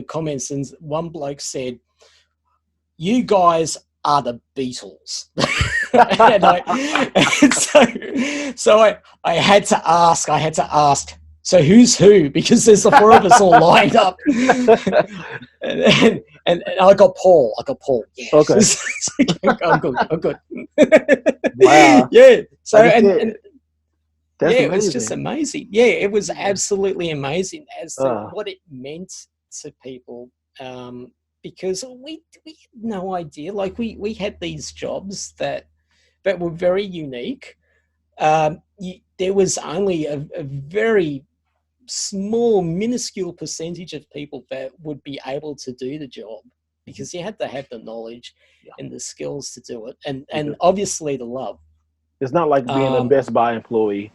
comments, and one bloke said, you guys are the Beatles. So I had to ask, so who's who? Because there's the four of us all lined up. and I got Paul. Yes. Okay. I'm good. Wow. Yeah. So that's yeah, amazing. it was just amazing. Yeah, it was absolutely amazing as to what it meant to people. because we had no idea. Like we had these jobs that were very unique. There was only a very small, minuscule percentage of people that would be able to do the job because you had to have the knowledge and the skills to do it, and obviously the love. It's not like being a Best Buy employee.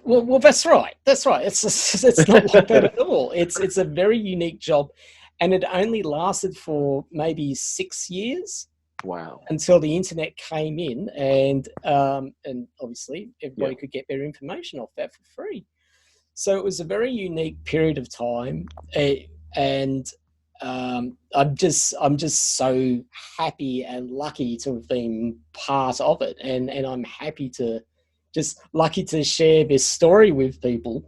Well, that's right. That's right. It's not like that at all. It's a very unique job, and it only lasted for maybe 6 years. Wow. Until the internet came in, and obviously everybody could get their information off that for free. So it was a very unique period of time, and I'm just so happy and lucky to have been part of it, and I'm lucky to share this story with people.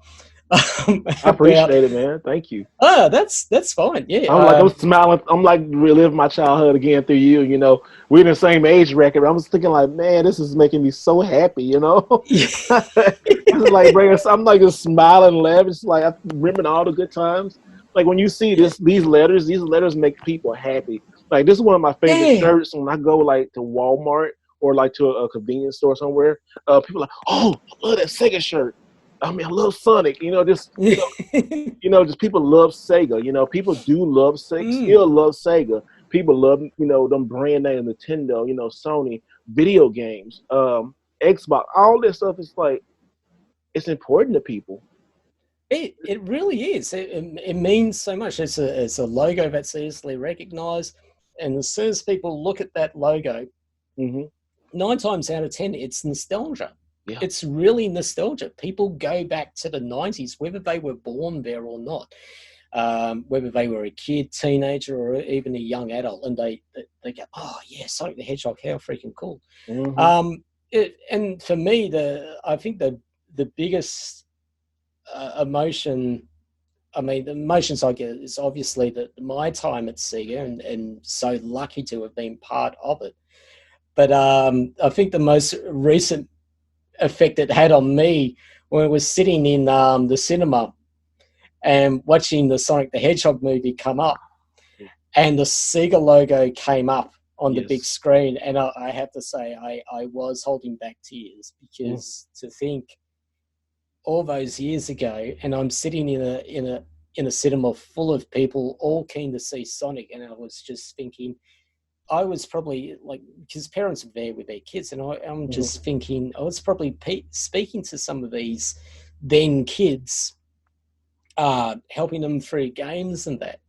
I appreciate it, man. Thank you. Oh, that's fine. Yeah, I'm smiling. I'm like reliving my childhood again through you. You know, we're in the same age bracket. I was thinking like, man, this is making me so happy. You know, this is like bringing. I'm like just smiling, laughing. It's like I'm remembering all the good times. Like when you see these letters make people happy. Like this is one of my favorite shirts. When I go like to Walmart or like to a convenience store somewhere, people are like, oh, I love that Sega shirt. I mean, I love Sonic. You know, just just people love Sega. You know, people do love Sega. Still love Sega. People love them brand name Nintendo. You know, Sony video games, Xbox. All this stuff is like it's important to people. It really is. It means so much. It's a logo that's easily recognized, and as soon as people look at that logo, 9 times out of 10, it's nostalgia. Yeah. It's really nostalgia. People go back to the 90s, whether they were born there or not, whether they were a kid, teenager, or even a young adult, and they go, oh yeah, Sonic the Hedgehog, how freaking cool. And for me, I think the biggest emotion, the emotions I get is obviously that my time at Sega and so lucky to have been part of it. But I think the most recent effect it had on me when I was sitting in the cinema and watching the Sonic the Hedgehog movie come up, and the Sega logo came up on the big screen, and I have to say I was holding back tears because to think all those years ago, and I'm sitting in a cinema full of people all keen to see Sonic, and I was just thinking, I was probably like, because parents are there with their kids, and I'm just thinking I was probably speaking to some of these then kids, helping them through games and that.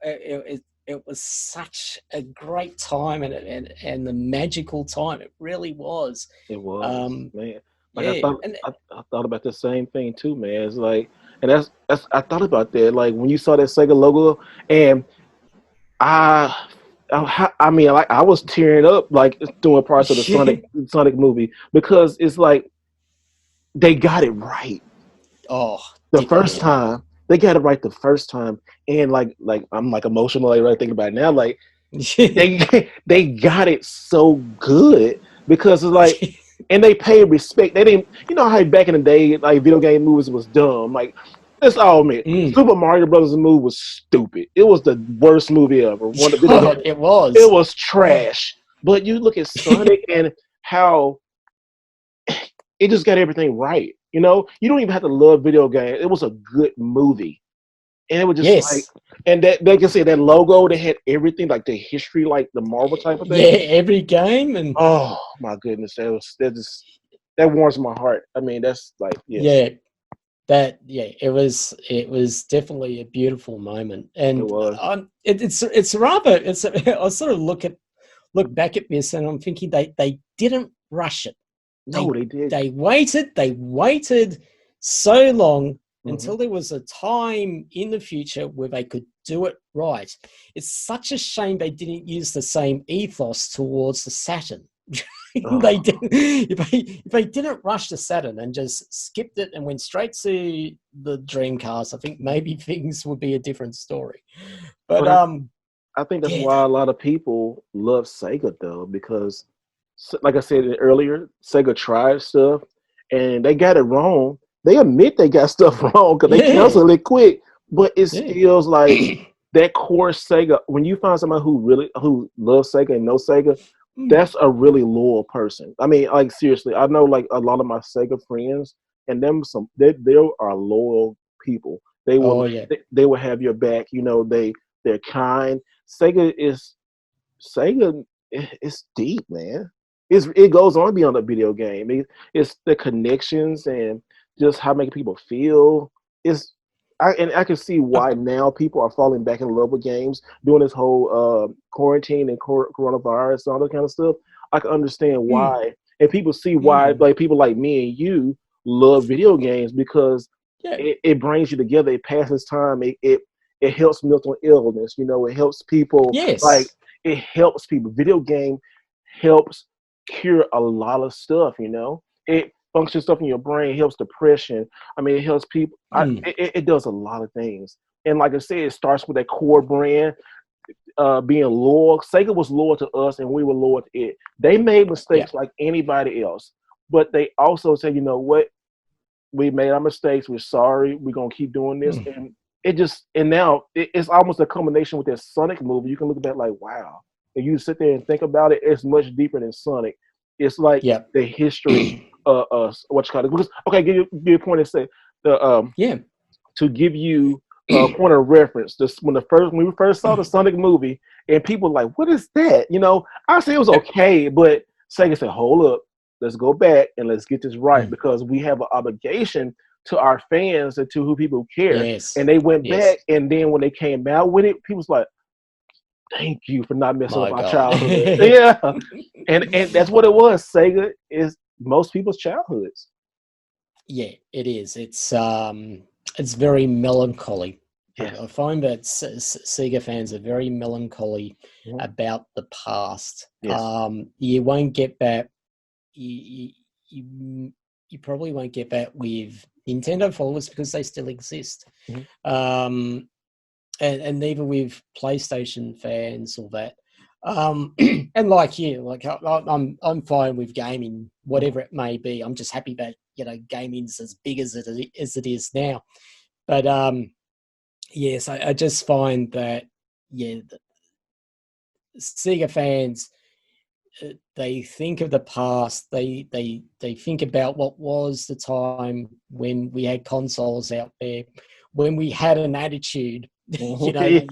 It was such a great time and the magical time. It really was. It was, man. Like I thought about the same thing too, man. It's like, and that's I thought about that. Like when you saw that Sega logo, and I mean, like I was tearing up like doing parts of the Sonic movie because it's like they got it right. Oh, the first time they got it right the first time, and like I'm like emotional like right thinking about it now. Like they got it so good because it's like. And they paid respect. They didn't, how back in the day, like video game movies was dumb. Like, let's all admit, Super Mario Brothers movie was stupid. It was the worst movie ever. It was. It was trash. But you look at Sonic and how it just got everything right. You don't even have to love video games. It was a good movie. And it was just like, and that they can say that logo, they had everything, like the history, like the Marvel type of thing. Yeah, every game. And oh my goodness, that warms my heart. I mean, that's like, yes. It was definitely a beautiful moment. And it was. I sort of look back at this and I'm thinking they didn't rush it. No, they did. They waited so long until there was a time in the future where they could do it right. It's such a shame they didn't use the same ethos towards the Saturn. They didn't. If they didn't rush the Saturn and just skipped it and went straight to the Dreamcast, I think maybe things would be a different story. But I think that's why a lot of people love Sega though, because like I said earlier, Sega tried stuff and they got it wrong. They admit they got stuff wrong because they canceled it quick, but it Yeah. feels like that core Sega. When you find somebody who loves Sega and knows Sega, Mm. that's a really loyal person. I mean, like seriously, I know like a lot of my Sega friends, and them they are loyal people. They will Oh yeah. they will have your back. You know, they're kind. Sega it's deep, man. It goes on beyond the video game. It's the connections and just how making people feel. It's I can see why now people are falling back in love with games during this whole quarantine and coronavirus and all that kind of stuff. I can understand Mm. why, and people see why. Mm. Like people like me and you love video games because Yeah. it brings you together. It passes time. It helps mental illness. You know, it helps people like Yes. it helps people. Video game helps cure a lot of stuff. You know, it functions stuff in your brain. It helps depression. I mean, it helps people. Mm. It does a lot of things. And like I said, it starts with that core brand being loyal. Sega was loyal to us, and we were loyal to it. They made Yeah. mistakes like anybody else, but they also said, you know what, we made our mistakes. We're sorry. We're gonna keep doing this, Mm. and now it's almost a combination with that Sonic movie. You can look at that like, wow. And you sit there and think about it, it's much deeper than Sonic. It's like Yeah. the history what you call it. Because okay, give you a point and say the Yeah. to give you a point of reference. This when we first saw the Sonic movie, and people were like, what is that? You know, I said it was Yeah. okay, but Sega said, hold up, let's go back and let's get this right Mm. because we have an obligation to our fans and to who people care. Yes. And they went back, Yes. and then when they came out with it, people was like, thank you for not messing up My our God. childhood. Yeah, and that's what it was. Sega is most people's childhoods. Yeah, it is. It's very melancholy. Yes, I find that Sega fans are very melancholy mhm, about the past. yes, You won't get that. You, you, you probably won't get that with Nintendo followers because they still exist. mhm, Um, and neither with PlayStation fans or that. And like you, I'm fine with gaming, mhm. whatever it may be. I'm just happy that gaming's as big as it is now. But yes, I just find that the Sega fans they think of the past. They think about what was the time when we had consoles out there, when we had an attitude. you know, Yeah,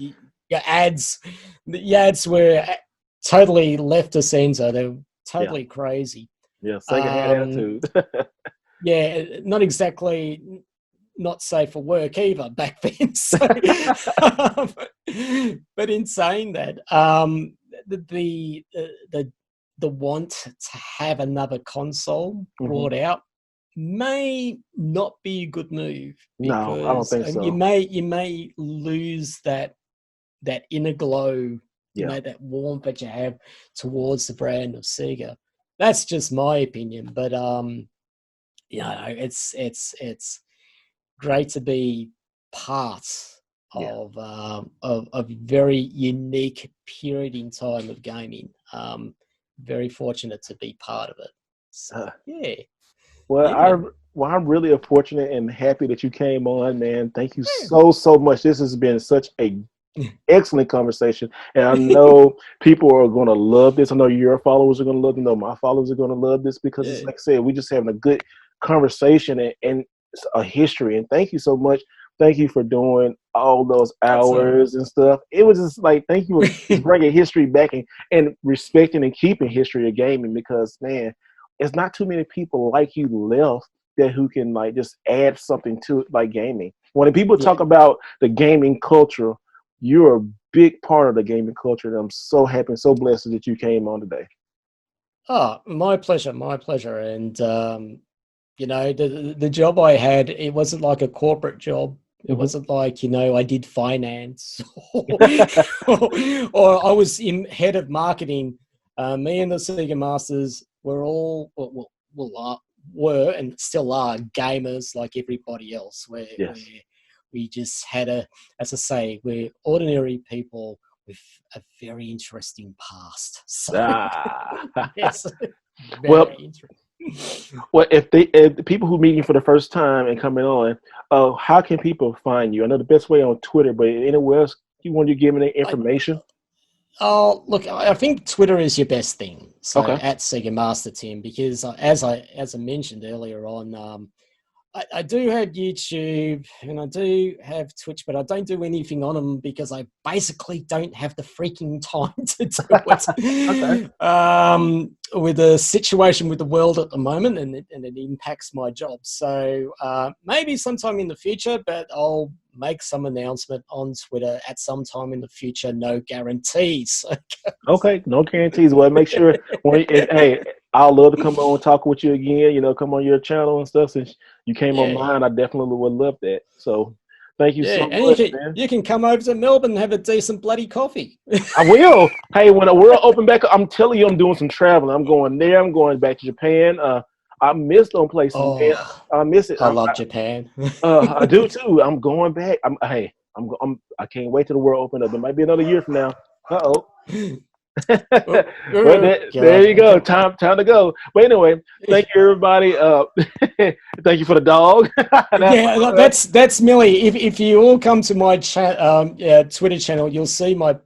your ads, the ads were totally left of center. They were yeah, totally crazy. yeah. Sega had Um, attitude. yeah, not exactly not safe for work either back then. So, but in saying that, the the the the want to have another console Mhm. brought out may not be a good move No, I don't because think you so. may lose that inner glow, Yeah. that warmth that you have towards the brand of Sega. That's just my opinion, but it's great to be part Yeah. of a very unique period in time of gaming. Very fortunate to be part of it. So Uh, yeah, well, yeah, man. I'm really fortunate and happy that you came on, man. Thank you Yeah. so much. This has been such a excellent conversation, and I know people are going to love this. I know your followers are going to love it. I know my followers are going to love this because it's Yeah, like I said, we just having a good conversation and it's a history. And thank you so much. Thank you for doing all those that's hours and stuff. It was just like thank you for just bringing history back and respecting and keeping history of gaming because man, it's not too many people like you left that who can like just add something to it like gaming. When people yeah. talk about the gaming culture, you're a big part of the gaming culture. And I'm so happy and so blessed that you came on today. Oh, my pleasure, my pleasure. And the job I had, it wasn't like a corporate job. It Mhm. wasn't like, I did finance or I was in head of marketing. Me and the Sega Masters were all, were and still are gamers like everybody else. Yes. We just had as I say, we're ordinary people with a very interesting past. So, Ah. yes, Well, very interesting. Well, if the people who meet you for the first time and coming on, how can people find you? I know the best way on Twitter, but anywhere else you want to give me the I, information? Oh, look, I think Twitter is your best thing. So Okay. at Sega Master Tim, because as I mentioned earlier on, I do have YouTube and I do have Twitch, but I don't do anything on them because I basically don't have the freaking time to do Okay. it. With the situation with the world at the moment, and it impacts my job. So maybe sometime in the future, but I'll make some announcement on Twitter at some time in the future. No guarantees. Okay. No guarantees. Well, make sure hey, I'll love to come on and talk with you again. Come on your channel and stuff. Since you came on Yeah. mine, I definitely would love that. So, thank you Yeah, so and much, man. you can come over to Melbourne and have a decent bloody coffee. I will. Hey, when the world open back up, I'm telling you, I'm doing some traveling. I'm going there. I'm going back to Japan. I miss those places, man. Oh, I miss it. I love Japan. I do too. I'm going back. I can't wait till the world open up. It might be another year from now. Uh-oh. Oh, Well, oh, there God. you go. Time to go. But anyway, thank you everybody. Thank you for the dog. Yeah, that's Millie. If you all come to my Twitter channel, you'll see my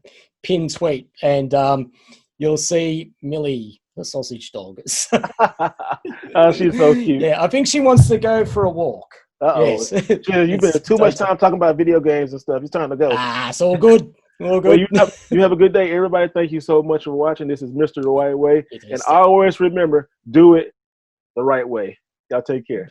pinned tweet, and you'll see Millie, the sausage dog. She's so cute. Yeah, I think she wants to go for a walk. Uh-oh. Yes, Jill, you've been too much time talking about video games and stuff. It's time to go. it's all good. All Well, good. you have a good day, everybody. Thank you so much for watching. This is Mr. The Right Way. It And is. always remember, do it the right way. Y'all take care.